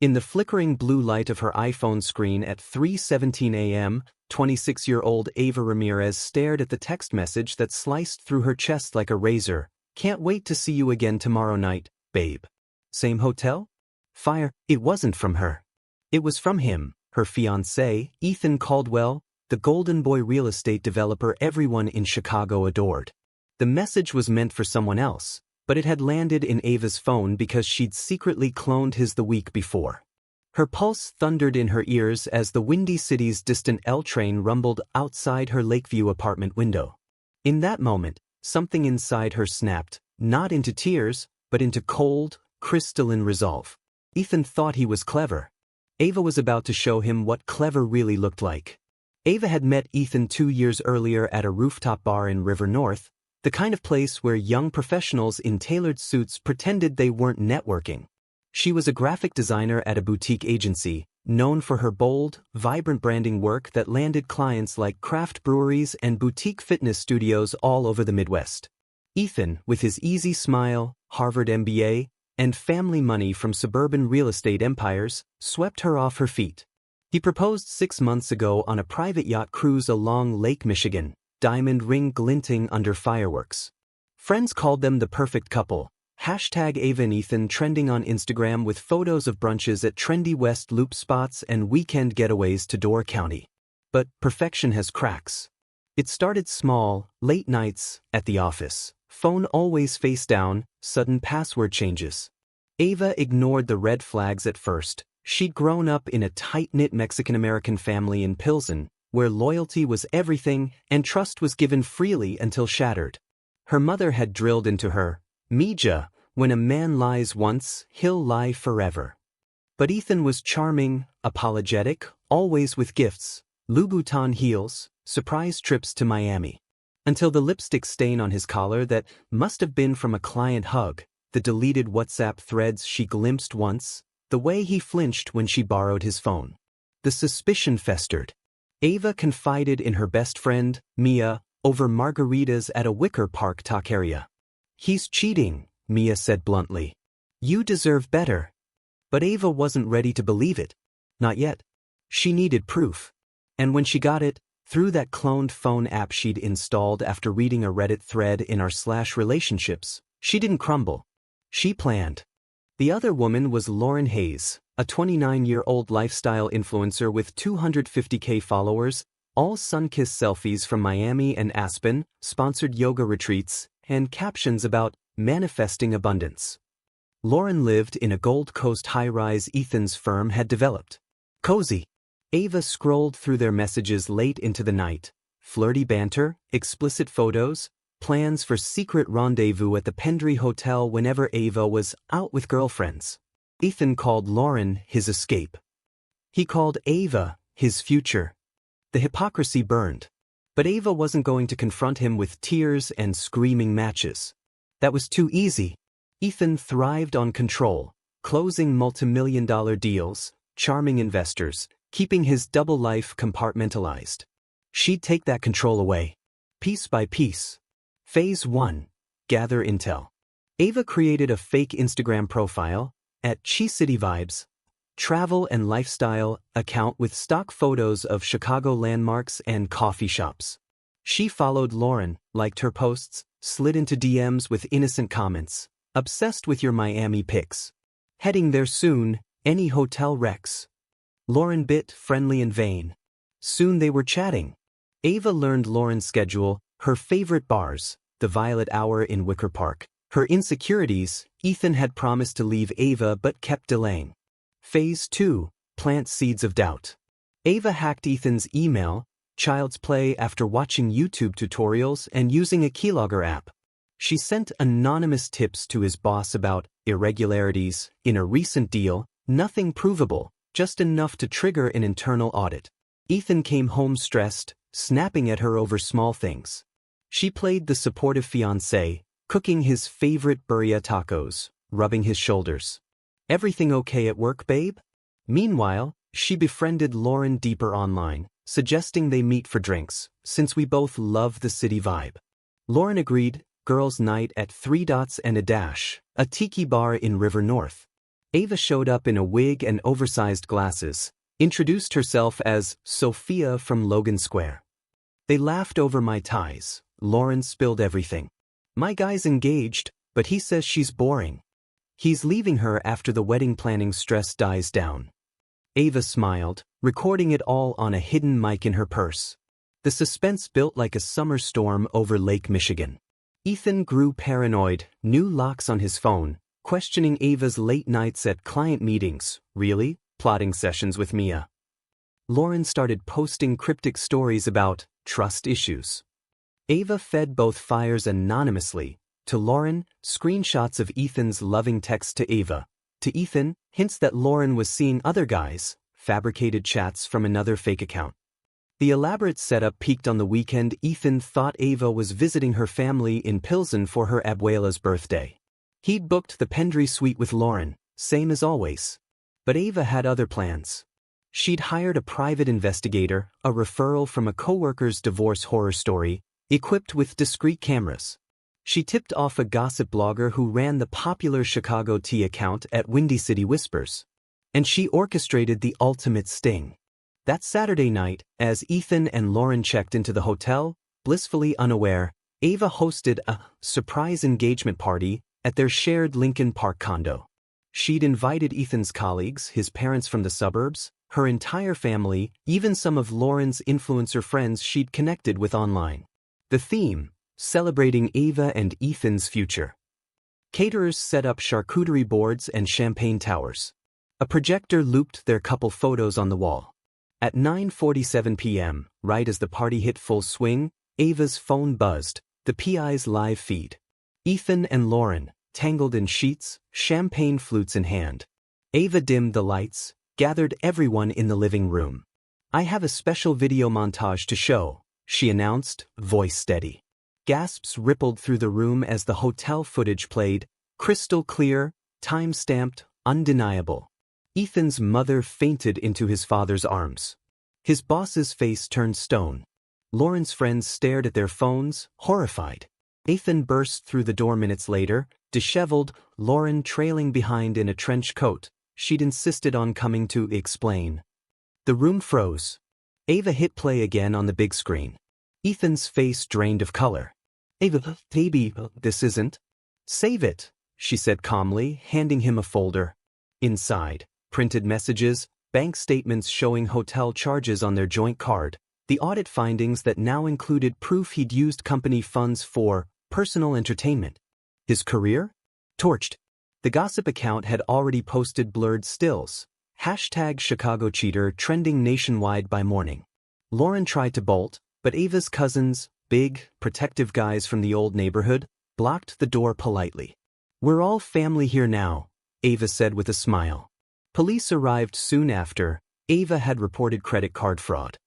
In the flickering blue light of her iPhone screen at 3:17 a.m., 26-year-old Ava Ramirez stared at the text message that sliced through her chest like a razor. "Can't wait to see you again tomorrow night, babe." Same hotel? Fire. It wasn't from her. It was from him, her fiancé, Ethan Caldwell, the golden boy real estate developer everyone in Chicago adored. The message was meant for someone else, but it had landed in Ava's phone because she'd secretly cloned his the week before. Her pulse thundered in her ears as the Windy City's distant L train rumbled outside her Lakeview apartment window. In that moment, something inside her snapped, not into tears, but into cold, crystalline resolve. Ethan thought he was clever. Ava was about to show him what clever really looked like. Ava had met Ethan 2 years earlier at a rooftop bar in River North, the kind of place where young professionals in tailored suits pretended they weren't networking. She was a graphic designer at a boutique agency, known for her bold, vibrant branding work that landed clients like craft breweries and boutique fitness studios all over the Midwest. Ethan, with his easy smile, Harvard MBA, and family money from suburban real estate empires, swept her off her feet. He proposed 6 months ago on a private yacht cruise along Lake Michigan, diamond ring glinting under fireworks. Friends called them the perfect couple. #Ava and Ethan trending on Instagram with photos of brunches at trendy West Loop spots and weekend getaways to Door County. But perfection has cracks. It started small, late nights, at the office, phone always face down, sudden password changes. Ava ignored the red flags at first. She'd grown up in a tight-knit Mexican-American family in Pilsen, where loyalty was everything and trust was given freely until shattered. Her mother had drilled into her, "Mija, when a man lies once, he'll lie forever." But Ethan was charming, apologetic, always with gifts, Louboutin heels, surprise trips to Miami. Until the lipstick stain on his collar that must have been from a client hug, the deleted WhatsApp threads she glimpsed once, the way he flinched when she borrowed his phone. The suspicion festered. Ava confided in her best friend, Mia, over margaritas at a Wicker Park taqueria. "He's cheating," Mia said bluntly. "You deserve better." But Ava wasn't ready to believe it. Not yet. She needed proof. And when she got it, through that cloned phone app she'd installed after reading a Reddit thread in r/relationships, she didn't crumble. She planned. The other woman was Lauren Hayes, a 29-year-old lifestyle influencer with 250K followers, all sun-kissed selfies from Miami and Aspen, sponsored yoga retreats, and captions about manifesting abundance. Lauren lived in a Gold Coast high-rise Ethan's firm had developed. Cozy. Ava scrolled through their messages late into the night. Flirty banter, explicit photos, plans for secret rendezvous at the Pendry Hotel whenever Ava was out with girlfriends. Ethan called Lauren his escape. He called Ava his future. The hypocrisy burned. But Ava wasn't going to confront him with tears and screaming matches. That was too easy. Ethan thrived on control, closing multimillion-dollar deals, charming investors, keeping his double life compartmentalized. She'd take that control away, piece by piece. Phase 1. Gather intel. Ava created a fake Instagram profile, at Chi City Vibes, travel and lifestyle account with stock photos of Chicago landmarks and coffee shops. She followed Lauren, liked her posts, slid into DMs with innocent comments, obsessed with your Miami pics. Heading there soon, any hotel recs. Lauren bit friendly and vain. Soon they were chatting. Ava learned Lauren's schedule, her favorite bars, the Violet Hour in Wicker Park. Her insecurities, Ethan had promised to leave Ava but kept delaying. Phase 2. Plant seeds of doubt. Ava hacked Ethan's email, child's play after watching YouTube tutorials and using a keylogger app. She sent anonymous tips to his boss about irregularities in a recent deal, nothing provable, just enough to trigger an internal audit. Ethan came home stressed, snapping at her over small things. She played the supportive fiancé, cooking his favorite birria tacos, rubbing his shoulders. "Everything okay at work, babe?" Meanwhile, she befriended Lauren deeper online, suggesting they meet for drinks, since we both love the city vibe. Lauren agreed, girls' night at 3 Dots and a Dash, a tiki bar in River North. Ava showed up in a wig and oversized glasses, introduced herself as Sophia from Logan Square. They laughed over my ties. Lauren spilled everything. My guy's engaged, but he says she's boring. He's leaving her after the wedding planning stress dies down. Ava smiled, recording it all on a hidden mic in her purse. The suspense built like a summer storm over Lake Michigan. Ethan grew paranoid, new locks on his phone, questioning Ava's late nights at client meetings, really, plotting sessions with Mia. Lauren started posting cryptic stories about trust issues. Ava fed both fires anonymously. To Lauren, screenshots of Ethan's loving text to Ava. To Ethan, hints that Lauren was seeing other guys, fabricated chats from another fake account. The elaborate setup peaked on the weekend. Ethan thought Ava was visiting her family in Pilsen for her abuela's birthday. He'd booked the Pendry suite with Lauren, same as always. But Ava had other plans. She'd hired a private investigator, a referral from a coworker's divorce horror story, equipped with discreet cameras. She tipped off a gossip blogger who ran the popular Chicago tea account at Windy City Whispers. And she orchestrated the ultimate sting. That Saturday night, as Ethan and Lauren checked into the hotel, blissfully unaware, Ava hosted a surprise engagement party at their shared Lincoln Park condo. She'd invited Ethan's colleagues, his parents from the suburbs, her entire family, even some of Lauren's influencer friends she'd connected with online. The theme: celebrating Ava and Ethan's future. Caterers set up charcuterie boards and champagne towers. A projector looped their couple photos on the wall. At 9:47 p.m., right as the party hit full swing, Ava's phone buzzed, the PI's live feed. Ethan and Lauren, tangled in sheets, champagne flutes in hand. Ava dimmed the lights, gathered everyone in the living room. "I have a special video montage to show," she announced, voice steady. Gasps rippled through the room as the hotel footage played, crystal clear, time-stamped, undeniable. Ethan's mother fainted into his father's arms. His boss's face turned stone. Lauren's friends stared at their phones, horrified. Ethan burst through the door minutes later, disheveled, Lauren trailing behind in a trench coat. She'd insisted on coming to explain. The room froze. Ava hit play again on the big screen. Ethan's face drained of color. "Ava, baby, this isn't." "Save it," she said calmly, handing him a folder. Inside, printed messages, bank statements showing hotel charges on their joint card, the audit findings that now included proof he'd used company funds for personal entertainment. His career? Torched. The gossip account had already posted blurred stills. #ChicagoCheater trending nationwide by morning. Lauren tried to bolt, but Ava's cousins, big, protective guys from the old neighborhood, blocked the door politely. "We're all family here now," Ava said with a smile. Police arrived soon after. Ava had reported credit card fraud.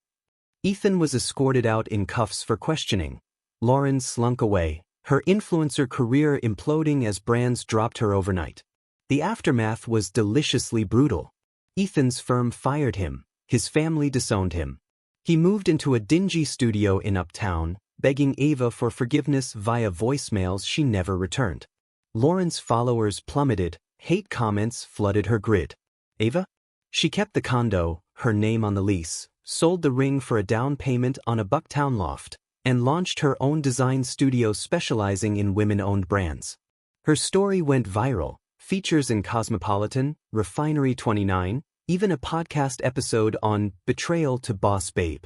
Ethan was escorted out in cuffs for questioning. Lauren slunk away, her influencer career imploding as brands dropped her overnight. The aftermath was deliciously brutal. Ethan's firm fired him, his family disowned him. He moved into a dingy studio in Uptown, begging Ava for forgiveness via voicemails she never returned. Lauren's followers plummeted, hate comments flooded her grid. Ava? She kept the condo, her name on the lease, sold the ring for a down payment on a Bucktown loft, and launched her own design studio specializing in women-owned brands. Her story went viral, features in Cosmopolitan, Refinery 29, even a podcast episode on Betrayal to Boss Babe.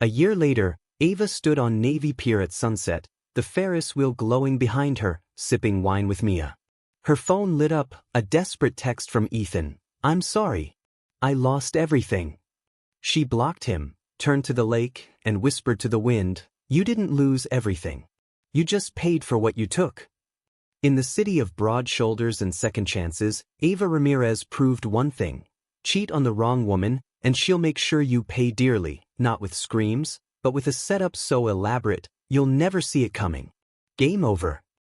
A year later, Ava stood on Navy Pier at sunset, the Ferris wheel glowing behind her, sipping wine with Mia. Her phone lit up, a desperate text from Ethan. "I'm sorry. I lost everything." She blocked him, turned to the lake, and whispered to the wind, "You didn't lose everything. You just paid for what you took." In the city of broad shoulders and second chances, Ava Ramirez proved one thing. Cheat on the wrong woman, and she'll make sure you pay dearly, not with screams, but with a setup so elaborate, you'll never see it coming. Game over.